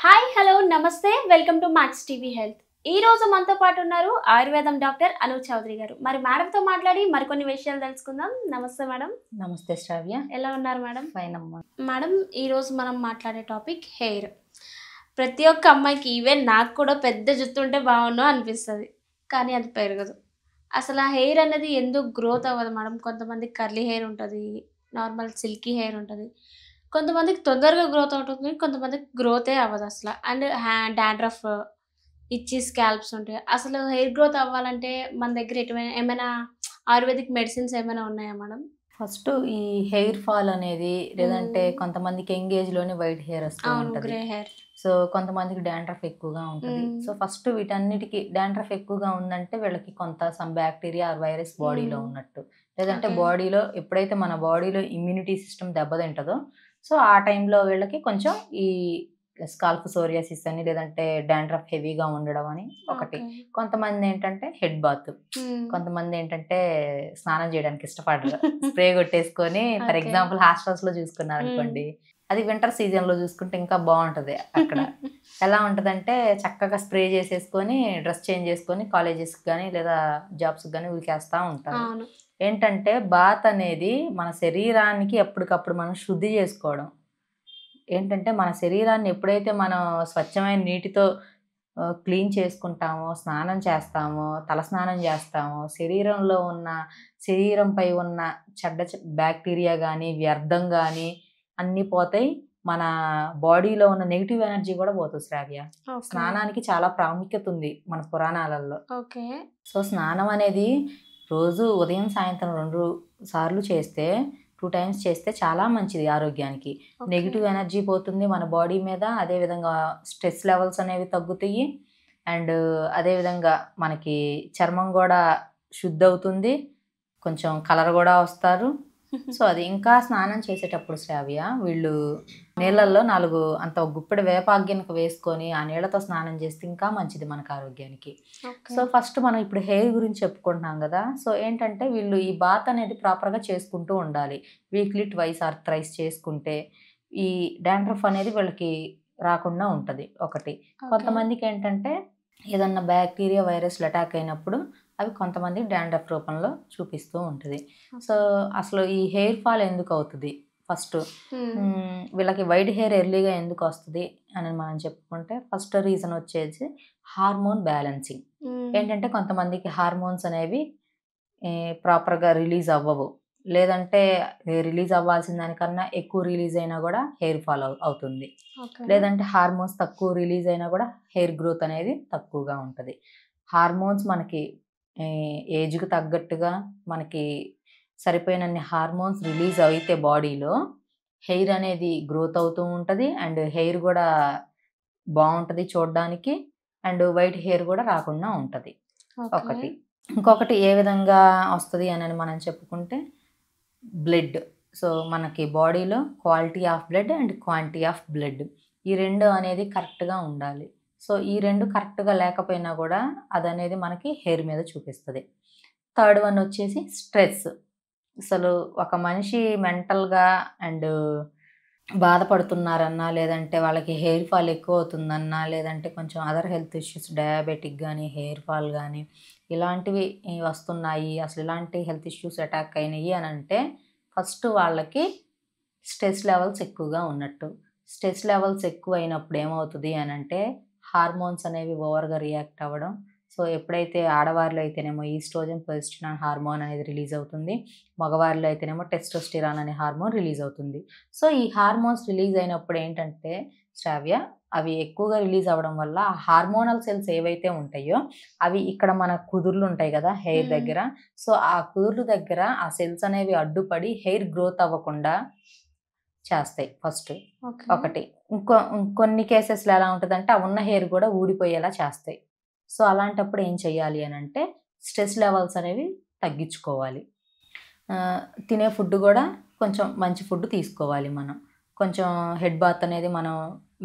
Hi hello నమస్తే welcome to max TV health. ఈ రోజు మనతో పాటు ఉన్నారు ఆయుర్వేదం డాక్టర్ అనూప్ చౌదరి గారు. మరి మేడంతో మాట్లాడి మరికొన్ని విషయాలు తెలుసుకుందాం. నమస్తే మేడం. నమస్తే శ్రావ్య. ఎలా ఉన్నారు మేడం? ఫైన్ అమ్మా. మేడం, ఈరోజు మనం మాట్లాడే టాపిక్ హెయిర్. ప్రతి ఒక్క అమ్మాయికి ఈవెన్ నాకు కూడా పెద్ద జుట్టు ఉంటే బాగుండు అనిపిస్తుంది, కానీ అది పెరగదు. అసలు ఆ హెయిర్ అనేది ఎందుకు గ్రోత్ అవ్వదు మేడం? కొంతమందికి కర్లీ హెయిర్ ఉంటుంది, నార్మల్ సిల్కీ హెయిర్ ఉంటుంది. కొంతమందికి తొందరగా గ్రోత్ అవుతుంది, కొంతమందికి గ్రోతే అవ్వదు అసలు. అండ్ డాండ్రఫ్, ఇచ్చి స్కాల్ప్స్ ఉంటాయి. అసలు హెయిర్ గ్రోత్ అవ్వాలంటే మన దగ్గర ఏమైనా ఆయుర్వేదిక్ మెడిసిన్స్ ఏమైనా ఉన్నాయా మేడం? ఫస్ట్ ఈ హెయిర్ ఫాల్ అనేది లేదంటే కొంతమందికి యంగ్ ఏజ్ లోనే వైట్ హెయిర్ వస్తూ ఉంటుంది. Grey hair. సో కొంతమందికి డాండ్రఫ్ ఎక్కువగా ఉంటుంది. సో ఫస్ట్ వీటన్నిటికి డాండ్రఫ్ ఎక్కువగా ఉందంటే వీళ్ళకి కొంత సమ్ బ్యాక్టీరియా ఆర్ వైరస్ బాడీలో ఉన్నట్టు. లేదంటే బాడీలో ఎప్పుడైతే మన బాడీలో ఇమ్యూనిటీ సిస్టమ్ దెబ్బతింటదో సో ఆ టైంలో వీళ్ళకి కొంచెం ఈ స్కాల్ప్ సోరియాసిస్ అని లేదంటే డాండ్రఫ్ హెవీగా ఉండడం అని ఒకటి. కొంతమంది ఏంటంటే హెడ్ బాత్, కొంతమంది ఏంటంటే స్నానం చేయడానికి ఇష్టపడరు. స్ప్రే కొట్టేసుకొని ఫర్ ఎగ్జాంపుల్ హాస్టల్స్ లో చూసుకున్నారు అనుకోండి, అది వింటర్ సీజన్ లో చూసుకుంటే ఇంకా బాగుంటది. అక్కడ ఎలా ఉంటదంటే చక్కగా స్ప్రే చేసేసుకొని డ్రెస్ చేంజ్ చేసుకొని కాలేజెస్ కానీ లేదా జాబ్స్ కానీ ఉరికేస్తా ఉంటారు. ఏంటంటే బాత్ అనేది మన శరీరానికి ఎప్పటికప్పుడు మనం శుద్ధి చేసుకోవడం. ఏంటంటే మన శరీరాన్ని ఎప్పుడైతే మనం స్వచ్ఛమైన నీటితో క్లీన్ చేసుకుంటామో, స్నానం చేస్తామో, తల స్నానం చేస్తామో, శరీరంపై ఉన్న చెడ్డ బ్యాక్టీరియా కానీ వ్యర్థం కానీ అన్నీ పోతాయి. మన బాడీలో ఉన్న నెగిటివ్ ఎనర్జీ కూడా పోతుంది శ్రావ్య. స్నానానికి చాలా ప్రాముఖ్యత ఉంది మన పురాణాలలో. సో స్నానం అనేది రోజు ఉదయం సాయంత్రం 2 సార్లు చేస్తే 2 times చేస్తే చాలా మంచిది ఆరోగ్యానికి. నెగిటివ్ ఎనర్జీ పోతుంది మన బాడీ మీద, అదేవిధంగా స్ట్రెస్ లెవెల్స్ అనేవి తగ్గుతాయి. అండ్ అదేవిధంగా మనకి చర్మం కూడా శుద్ధి అవుతుంది, కొంచెం కలర్ కూడా వస్తారు. సో అది ఇంకా స్నానం చేసేటప్పుడు శ్రావ్య వీళ్ళు నీళ్ళల్లో 4 అంత గుప్పెడు వేపాగ్గినక వేసుకొని ఆ నీళ్ళతో స్నానం చేస్తే ఇంకా మంచిది మనకు ఆరోగ్యానికి. సో ఫస్ట్ మనం ఇప్పుడు హెయిర్ గురించి చెప్పుకుంటున్నాం కదా. సో ఏంటంటే వీళ్ళు ఈ బాత్ అనేది ప్రాపర్గా చేసుకుంటూ ఉండాలి. వీక్లీ 2 or 3 చేసుకుంటే ఈ డాండ్రఫ్ అనేది వీళ్ళకి రాకుండా ఉంటుంది ఒకటి. కొంతమందికి ఏంటంటే ఏదన్నా బ్యాక్టీరియా వైరస్లు అటాక్ అయినప్పుడు అవి కొంతమంది డాండ్రఫ్ రూపంలో చూపిస్తూ ఉంటుంది. సో అసలు ఈ హెయిర్ ఫాల్ ఎందుకు అవుతుంది? ఫస్ట్ వీళ్ళకి వైట్ హెయిర్ ఎర్లీగా ఎందుకు వస్తుంది అని మనం చెప్పుకుంటే ఫస్ట్ రీజన్ వచ్చేసి హార్మోన్ బ్యాలెన్సింగ్. ఏంటంటే కొంతమందికి హార్మోన్స్ అనేవి ప్రాపర్గా రిలీజ్ అవ్వవు, లేదంటే రిలీజ్ అవ్వాల్సిన దానికన్నా ఎక్కువ రిలీజ్ అయినా కూడా హెయిర్ ఫాల్ అవుతుంది. లేదంటే హార్మోన్స్ తక్కువ రిలీజ్ అయినా కూడా హెయిర్ గ్రోత్ అనేది తక్కువగా ఉంటుంది. హార్మోన్స్ మనకి ఏజ్కి తగ్గట్టుగా మనకి సరిపోయినన్ని హార్మోన్స్ రిలీజ్ అయితే బాడీలో హెయిర్ అనేది గ్రోత్ అవుతూ ఉంటుంది. అండ్ హెయిర్ కూడా బాగుంటుంది చూడడానికి, అండ్ వైట్ హెయిర్ కూడా రాకుండా ఉంటుంది ఒకటి. ఇంకొకటి ఏ విధంగా వస్తుంది అని మనం చెప్పుకుంటే బ్లడ్. సో మనకి బాడీలో quality of blood and quantity of blood ఈ 2 అనేది కరెక్ట్గా ఉండాలి. సో ఈ 2 కరెక్ట్గా లేకపోయినా కూడా అది అనేది మనకి హెయిర్ మీద చూపిస్తుంది. థర్డ్ వన్ వచ్చేసి స్ట్రెస్. అసలు ఒక మనిషి మెంటల్గా అండ్ బాధపడుతున్నారన్నా, లేదంటే వాళ్ళకి హెయిర్ ఫాల్ ఎక్కువ అవుతుందన్నా, లేదంటే కొంచెం అదర్ హెల్త్ ఇష్యూస్ డయాబెటిక్ కానీ హెయిర్ ఫాల్ కానీ ఇలాంటివి వస్తున్నాయి, అసలు ఇలాంటి హెల్త్ ఇష్యూస్ అటాక్ అయినాయి అని అంటే ఫస్ట్ వాళ్ళకి స్ట్రెస్ లెవెల్స్ ఎక్కువగా ఉన్నట్టు. స్ట్రెస్ లెవెల్స్ ఎక్కువ అయినప్పుడు ఏమవుతుంది అని అంటే హార్మోన్స్ అనేవి ఓవర్గా రియాక్ట్ అవ్వడం. సో ఎప్పుడైతే ఆడవారిలో అయితేనేమో ఈస్ట్రోజన్ ప్రొజెస్టెరాన్ హార్మోన్ అనేది రిలీజ్ అవుతుంది, మగవారిలో అయితేనేమో టెస్టోస్టెరాన్ అనే హార్మోన్ రిలీజ్ అవుతుంది. సో ఈ హార్మోన్స్ రిలీజ్ అయినప్పుడు ఏంటంటే శ్రావ్య అవి ఎక్కువగా రిలీజ్ అవ్వడం వల్ల ఆ హార్మోనల్ సెల్స్ ఏవైతే ఉంటాయో అవి ఇక్కడ మన కుదుర్లు ఉంటాయి కదా హెయిర్ దగ్గర, సో ఆ కుదుర్లు దగ్గర ఆ సెల్స్ అనేవి అడ్డుపడి హెయిర్ గ్రోత్ అవ్వకుండా చేస్తాయి ఫస్ట్ ఒకటి. కొన్ని కేసెస్లో ఎలా ఉంటుందంటే ఆ ఉన్న హెయిర్ కూడా ఊడిపోయేలా చేస్తాయి. సో అలాంటప్పుడు ఏం చేయాలి అని అంటే స్ట్రెస్ లెవెల్స్ అనేవి తగ్గించుకోవాలి. తినే ఫుడ్ కూడా కొంచెం మంచి ఫుడ్ తీసుకోవాలి. మనం కొంచెం హెడ్ బాత్ అనేది మనం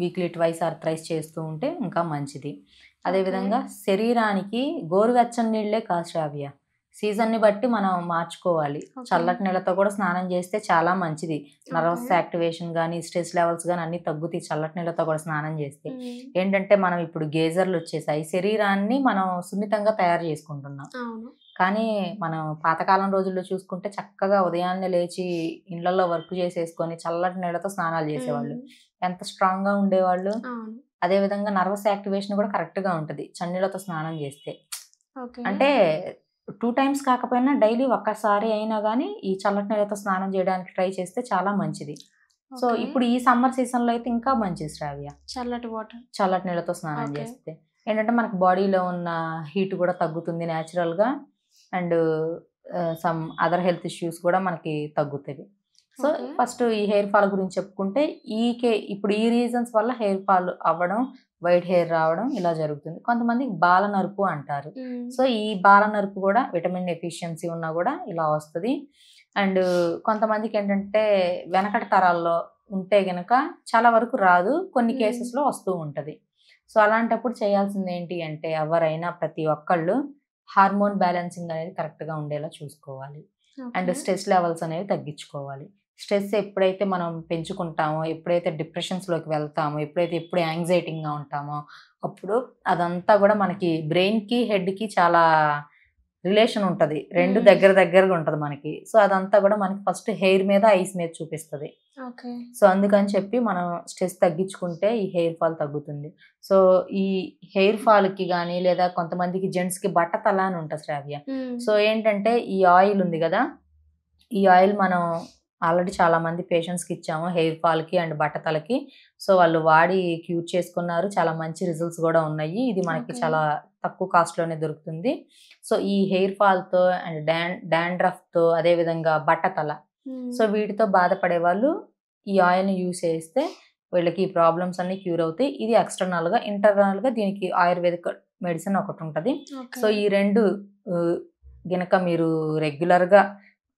వీక్లీ 2 or 3 చేస్తూ ఉంటే ఇంకా మంచిది. అదేవిధంగా శరీరానికి గోరువెచ్చని నీళ్ళే కాదు శ్రావ్య, సీజన్ ని బట్టి మనం మార్చుకోవాలి. చల్లటి నీళ్ళతో కూడా స్నానం చేస్తే చాలా మంచిది. నర్వస్ యాక్టివేషన్ గానీ, స్ట్రెస్ లెవెల్స్ గానీ అన్ని తగ్గుతాయి చల్లటి నీళ్ళతో కూడా స్నానం చేస్తే. ఏంటంటే మనం ఇప్పుడు గేజర్లు వచ్చేసాయి, శరీరాన్ని మనం సున్నితంగా తయారు చేసుకుంటున్నాం. కానీ మనం పాతకాలం రోజుల్లో చూసుకుంటే చక్కగా ఉదయాన్నే లేచి ఇళ్లలో వర్క్ చేసేసుకొని చల్లటి నీళ్ళతో స్నానాలు చేసేవాళ్ళు. ఎంత స్ట్రాంగ్ గా ఉండేవాళ్ళు. అదే విధంగా నర్వస్ యాక్టివేషన్ కూడా కరెక్ట్ గా ఉంటది చన్నీళ్ళతో స్నానం చేస్తే. అంటే 2 times కాకపోయినా డైలీ ఒక్కసారి అయినా కానీ ఈ చల్లటి నీళ్ళతో స్నానం చేయడానికి ట్రై చేస్తే చాలా మంచిది. సో ఇప్పుడు ఈ సమ్మర్ సీజన్ లో అయితే ఇంకా మంచిది శ్రావ్య, చల్లటి నీళ్ళతో స్నానం చేస్తే. ఏంటంటే మనకి బాడీలో ఉన్న హీట్ కూడా తగ్గుతుంది న్యాచురల్ గా, and some other health issues కూడా మనకి తగ్గుతాయి. సో ఫస్ట్ ఈ హెయిర్ ఫాల్ గురించి చెప్పుకుంటే ఇప్పుడు ఈ రీజన్స్ వల్ల హెయిర్ ఫాల్ అవ్వడం, వైట్ హెయిర్ రావడం ఇలా జరుగుతుంది. కొంతమందికి బాల నలుపు అంటారు. సో ఈ బాల నలుపు కూడా విటమిన్ డెఫిషియన్సీ ఉన్నా కూడా ఇలా వస్తుంది. అండ్ కొంతమందికి ఏంటంటే వెనకటి తరాల్లో ఉంటే గనక చాలా వరకు రాదు, కొన్ని కేసెస్లో వస్తూ ఉంటుంది. సో అలాంటప్పుడు చేయాల్సింది ఏంటి అంటే ఎవరైనా ప్రతి ఒక్కళ్ళు హార్మోన్ బ్యాలెన్సింగ్ అనేది కరెక్ట్గా ఉండేలా చూసుకోవాలి. అండ్ స్ట్రెస్ లెవెల్స్ అనేవి తగ్గించుకోవాలి. స్ట్రెస్ ఎప్పుడైతే మనం పెంచుకుంటామో, ఎప్పుడైతే డిప్రెషన్స్లోకి వెళ్తామో, ఎప్పుడు యాంగ్జైటీగా ఉంటామో అప్పుడు అదంతా కూడా మనకి బ్రెయిన్కి హెడ్కి చాలా రిలేషన్ ఉంటుంది. రెండు దగ్గరగా ఉంటుంది మనకి. సో అదంతా కూడా మనకి ఫస్ట్ హెయిర్ మీద, ఐస్ మీద చూపిస్తుంది. సో అందుకని చెప్పి మనం స్ట్రెస్ తగ్గించుకుంటే ఈ హెయిర్ ఫాల్ తగ్గుతుంది. సో ఈ హెయిర్ ఫాల్కి కానీ లేదా కొంతమందికి జెంట్స్కి బట్టతల అని ఉంటుంది శ్రావ్య. సో ఏంటంటే ఈ ఆయిల్ ఉంది కదా, ఈ ఆయిల్ మనం ఆల్రెడీ చాలా మంది పేషెంట్స్కి ఇచ్చాము హెయిర్ ఫాల్కి అండ్ బట్టతలకి. సో వాళ్ళు వాడి క్యూర్ చేసుకున్నారు, చాలా మంచి రిజల్ట్స్ కూడా ఉన్నాయి. ఇది మనకి చాలా తక్కువ కాస్ట్లోనే దొరుకుతుంది. సో ఈ హెయిర్ ఫాల్తో అండ్ డాండ్రఫ్తో అదేవిధంగా బట్టతల, సో వీటితో బాధపడే వాళ్ళు ఈ ఆయిల్ని యూజ్ చేస్తే వీళ్ళకి ఈ ప్రాబ్లమ్స్ అన్ని క్యూర్ అవుతాయి. ఇది ఎక్స్టర్నల్గా. ఇంటర్నల్గా దీనికి ఆయుర్వేదిక్ మెడిసిన్ ఒకటి ఉంటుంది. సో ఈ రెండు గనక మీరు రెగ్యులర్గా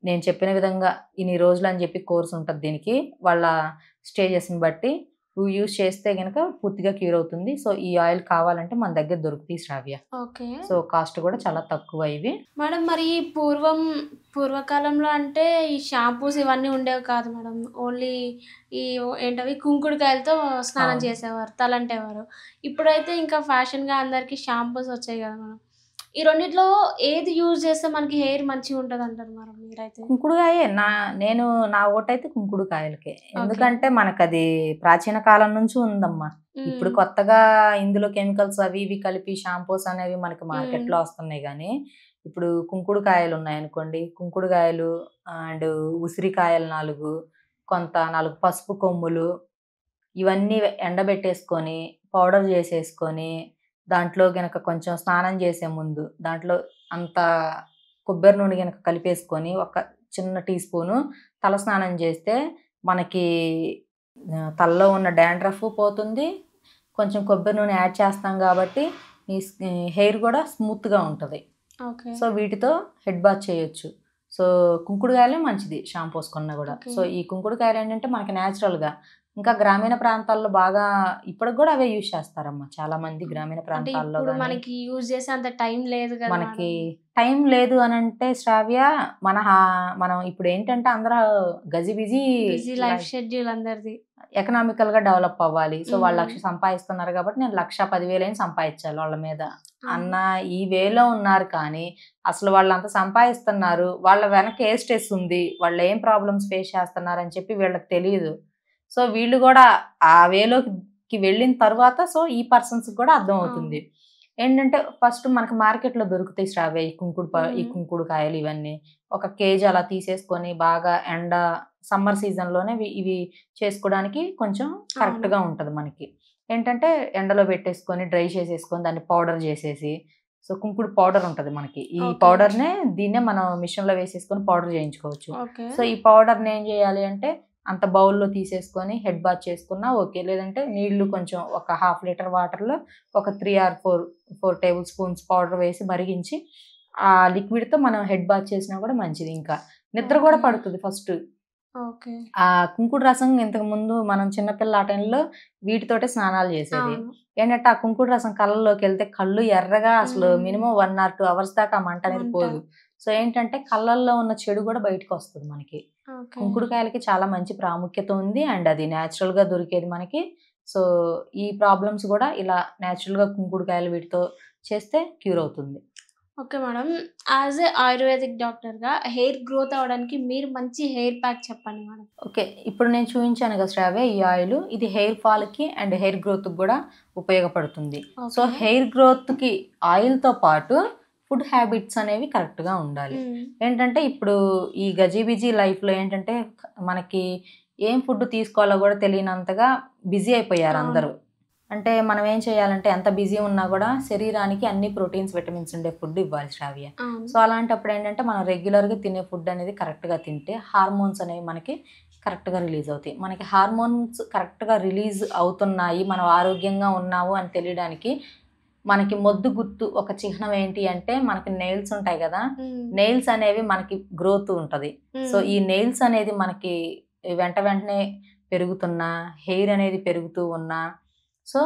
నేను చెప్పిన విధంగా ఇన్ని రోజులు అని చెప్పి కోర్స్ ఉంటుంది దీనికి, వాళ్ళ స్టేజెస్ని బట్టి యూజ్ చేస్తే గనక పూర్తిగా క్యూర్ అవుతుంది. సో ఈ ఆయిల్ కావాలంటే మన దగ్గర దొరుకుతాయి శ్రావ్య. సో కాస్ట్ కూడా చాలా తక్కువ ఇవి. మేడం మరి పూర్వకాలంలో అంటే ఈ షాంపూస్ ఇవన్నీ ఉండేవి కాదు మేడం. ఓన్లీ ఈ ఏంటవి కుంకుడుకాయలతో స్నానం చేసేవారు, తలంటేవారు. ఇప్పుడైతే ఇంకా ఫ్యాషన్గా అందరికి షాంపూస్ వచ్చాయి కదా మేడం. ఈ రెండిట్లో ఏది యూజ్ చేస్తే మనకి హెయిర్ మంచిగా ఉంటుంది అంటారు మేడం మీరైతే? కుంకుడుకాయే. నా ఓటైతే కుంకుడుకాయలకే. ఎందుకంటే మనకు అది ప్రాచీన కాలం నుంచి ఉందమ్మా. ఇప్పుడు కొత్తగా ఇందులో కెమికల్స్ అవి ఇవి కలిపి షాంపూస్ అనేవి మనకి మార్కెట్లో వస్తున్నాయి. కానీ ఇప్పుడు కుంకుడుకాయలు ఉన్నాయనుకోండి, కుంకుడుకాయలు అండ్ ఉసిరికాయలు 4 పసుపు కొమ్ములు ఇవన్నీ ఎండబెట్టేసుకొని పౌడర్ చేసేసుకొని దాంట్లో గనక కొంచెం స్నానం చేసే ముందు దాంట్లో అంత కొబ్బరి నూనె గనక కలిపేసుకొని ఒక చిన్న టీ స్పూను తల స్నానం చేస్తే మనకి తలలో ఉన్న డాండ్రఫ్ పోతుంది. కొంచెం కొబ్బరి నూనె యాడ్ చేస్తాం కాబట్టి ఈ హెయిర్ కూడా స్మూత్గా ఉంటుంది. సో వీటితో హెడ్ బాత్ చేయొచ్చు. సో కుంకుడుకాయలే మంచిది షాంపూస్ కొన్నా కూడా. సో ఈ కుంకుడుకాయలు ఏంటంటే మనకి న్యాచురల్గా, ఇంకా గ్రామీణ ప్రాంతాల్లో బాగా ఇప్పటికి కూడా అవే యూజ్ చేస్తారమ్మా చాలా మంది గ్రామీణ ప్రాంతాల్లో. మనకి యూజ్ చేసే అంత టైం లేదు కదా. మనకి టైం లేదు అని అంటే శ్రావ్య, మనం ఇప్పుడు ఏంటంటే అందరూ బిజీ లైఫ్ షెడ్యూల్ అందరిది, ఎకనామికల్ గా డెవలప్ అవ్వాలి. సో వాళ్ళు 1,00,000 సంపాదిస్తున్నారు కాబట్టి నేను 1,10,000 సంపాదించాలి వాళ్ళ మీద అన్న ఈ వేలో ఉన్నారు. కానీ అసలు వాళ్ళు అంత సంపాదిస్తున్నారు, వాళ్ళ వెనక ఏ స్ట్రెస్ ఉంది, వాళ్ళు ఏం ప్రాబ్లమ్స్ ఫేస్ చేస్తున్నారు అని చెప్పి వీళ్ళకి తెలియదు. సో వీళ్ళు కూడా ఆ వేలోకి వెళ్ళిన తర్వాత సో ఈ పర్సన్స్ కూడా అర్థం అవుతుంది. ఏంటంటే ఫస్ట్ మనకి మార్కెట్లో దొరుకుతాయి శ్రావ్య ఈ కుంకుడుకాయలు ఇవన్నీ. 1 kg అలా తీసేసుకొని బాగా సమ్మర్ సీజన్లోనే ఇవి చేసుకోవడానికి కొంచెం కరెక్ట్గా ఉంటుంది మనకి. ఏంటంటే ఎండలో పెట్టేసుకొని డ్రై చేసేసుకొని దాన్ని పౌడర్ చేసేసి, సో కుంకుడు పౌడర్ ఉంటుంది మనకి, ఈ పౌడర్నే దీన్నే మనం మిషన్లో వేసేసుకొని పౌడర్ చేయించుకోవచ్చు. సో ఈ పౌడర్ని ఏం చేయాలి అంటే అంత బౌల్లో తీసేసుకొని హెడ్ బాత్ చేసుకున్నా ఓకే. లేదంటే నీళ్లు కొంచెం ఒక 1/2 లీటర్ వాటర్లో ఒక 3 or 4 టేబుల్ స్పూన్స్ పౌడర్ వేసి మరిగించి ఆ లిక్విడ్తో మనం హెడ్ బాత్ చేసినా కూడా మంచిది. ఇంకా నిద్ర కూడా పడుతుంది ఫస్ట్. ఆ కుంకుడు రసం ఇంతకు ముందు మనం చిన్నపిల్ల ఆ టైంలో వీటితోటే స్నానాలు చేసేది. ఏంటంటే ఆ కుంకుడు రసం కళ్ళలోకి వెళ్తే కళ్ళు ఎర్రగా అసలు మినిమం 1 or 2 hours దాకా మంట అనేది పోదు. సో ఏంటంటే కళ్ళల్లో ఉన్న చెడు కూడా బయటకు వస్తుంది మనకి. ఓకే. కుంకుడుకాయలకి చాలా మంచి ప్రాముఖ్యత ఉంది. అండ్ అది natural గా దొరికేది మనకి. సో ఈ ప్రాబ్లమ్స్ కూడా ఇలా natural గా కుంకుడుకాయలు వీటితో చేస్తే క్యూర్ అవుతుంది. Okay madam. As a ayurvedic డాక్టర్‌గా హెయిర్ గ్రోత్ అవ్వడానికి మీరు మంచి హెయిర్ ప్యాక్ చెప్పండి మేడం. ఓకే. ఇప్పుడు నేను చూయించాను కదా శ్రావ్య ఈ ఆయిల్. ఇది హెయిర్ ఫాల్‌కి అండ్ హెయిర్ గ్రోత్‌కి కూడా ఉపయోగపడుతుంది. So okay. హెయిర్ గ్రోత్‌కి ఆయిల్‌తో పాటు ఫుడ్ హ్యాబిట్స్ అనేవి కరెక్ట్‌గా ఉండాలి. హ్మ్. ఏంటంటే ఇప్పుడు ఈ గజిబిజీ లైఫ్‌లో ఏంటంటే మనకి ఏం ఫుడ్ తీసుకోవాలో కూడా తెలియనంతగా బిజీ అయిపోయారు అవును. అందరూ. అంటే మనం ఏం చేయాలంటే ఎంత బిజీ ఉన్నా కూడా శరీరానికి అన్ని ప్రోటీన్స్, విటమిన్స్ ఉండే ఫుడ్ ఇవ్వాలి శ్రావ్య. అవును. సో అలాంటప్పుడు ఏంటంటే మనం రెగ్యులర్‌గా తినే ఫుడ్ అనేది కరెక్ట్‌గా తింటే హార్మోన్స్ అనేవి మనకి కరెక్ట్‌గా రిలీజ్ అవుతాయి. మనకి హార్మోన్స్ కరెక్ట్‌గా రిలీజ్ అవుతున్నాయి, మనం ఆరోగ్యంగా ఉన్నాము అని తెలియడానికి మనకి మొద్దు గుర్తు ఒక చిహ్నం ఏంటి అంటే మనకి నెయిల్స్ ఉంటాయి కదా! హ్మ్. నెయిల్స్ అనేవి మనకి గ్రోత్ ఉంటది. సో హ్మ్. ఈ నెయిల్స్ అనేది మనకి వెంటనే పెరుగుతున్నా, హెయిర్ అనేది పెరుగుతూ ఉన్నా, సో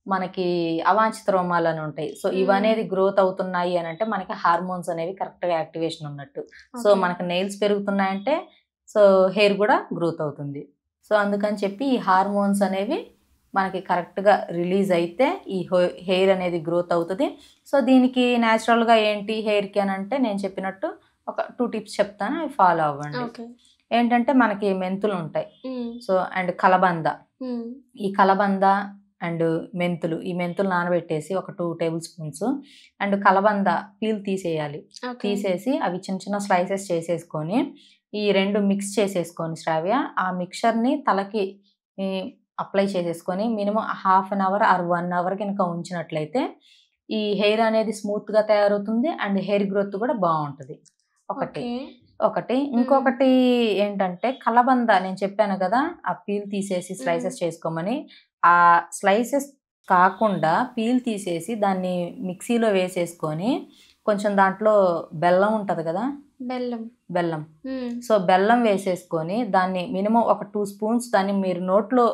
మనకి అవాంఛిత రోమాలని ఉంటాయి. సో హ్మ్. ఇవనేది గ్రోత్ అవుతున్నాయి అనంటే మనకి హార్మోన్స్ అనేవి కరెక్ట్‌గా యాక్టివేషన్ ఉన్నట్టు. So okay. మనకి నెయిల్స్ పెరుగుతున్నాయంటే సో హెయిర్ కూడా గ్రోత్ అవుతుంది. సో అందుకని చెప్పి ఈ హార్మోన్స్ అనేవి మనకి కరెక్ట్‌గా రిలీజ్ అయితే ఈ హెయిర్ అనేది గ్రోత్ అవుతది. సో దీనికి నేచురల్‌గా ఏంటి హెయిర్‌కి అనంటే నేను చెప్పినట్టు ఒక 2 టిప్స్ చెప్తాను. అవి ఫాలో అవ్వండి. ఓకే. ఏంటంటే మనకి మెంతులుంటాయి. హ్మ్. సో అండ్ కలబంద. హ్మ్. ఈ కలబంద అండ్ మెంతులు. ఈ మెంతులు నానబెట్టేసి ఒక 2 టేబుల్ స్పూన్స్ అండ్ కలబంద పీల్ తీసేయాలి. ఓకే. తీసేసి అవి చిన్న చిన్న స్లైసెస్ చేసేసుకొని ఈ 2 మిక్స్ చేసేసుకొని శ్రావ్య ఆ మిక్స్చర్‌ని తలకి ఈ అప్లై చేసేసుకొని minimum half an hour or 1 hour గనుక ఉంచినట్లయితే ఈ హెయిర్ అనేది స్మూత్‌గా తయారవుతుంది. అండ్ హెయిర్ గ్రోత్ కూడా బావుంటది. ఒకటి. ఓకే. ఒకటి. హ్మ్. ఇంకొకటి ఏంటంటే కలబంద నేను చెప్పాను కదా! ఆ పీల్ తీసేసి హ్మ్. స్లైసెస్ చేసుకోమని. ఆ స్లైసెస్ కాకుండా పీల్ తీసేసి దాన్ని మిక్సీలో వేసేసుకొని కొంచెం దాంట్లో బెల్లం ఉంటది కదా! బెల్లం. బెల్లం. హ్మ్. సో బెల్లం వేసేసుకొని దాన్ని మినిమమ్ ఒక 2 స్పూన్స్ దాన్ని మీరు నోట్లో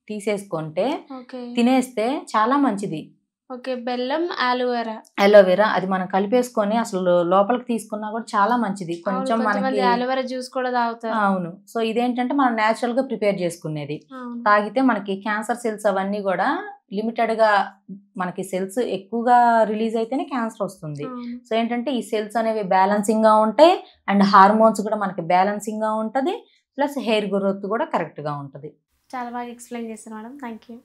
తీసేసుకుంటే ఓకే. తినేస్తే చాలా మంచిది. ఓకే. బెల్లం, అలోవెరా. అలోవెరా అది మనం కలిపేసుకొని అసలు లోపలికి తీసుకున్నా కూడా చాలా మంచిది. అవును. కొంచెం కొంతమంది మనకి అలోవెరా జ్యూస్ కూడా తాగుతారు. అవును. సో ఇదేంటంటే మనం నేచురల్‌గా ప్రిపేర్ చేసుకునేది. అవును. తాగితే మనకి క్యాన్సర్ సెల్స్ అవన్నీ గూడా లిమిటెడ్‌గా మనకి సెల్స్ ఎక్కువగా రిలీజ్ అయితేనే క్యాన్సర్ వస్తుంది. అవును. సో ఏంటంటే ఈ సెల్స్ అనేవి బ్యాలెన్సింగ్‌గా ఉంటాయి. అండ్ హార్మోన్స్ కూడా మనకి బ్యాలెన్సింగ్‌గా ఉంటది. ప్లస్ హెయిర్ గ్రోత్ కూడా కరెక్ట్‌గా ఉంటది. చాలా బాగా ఎక్స్‌ప్లెయిన్ చేశారు మేడం. Thank you.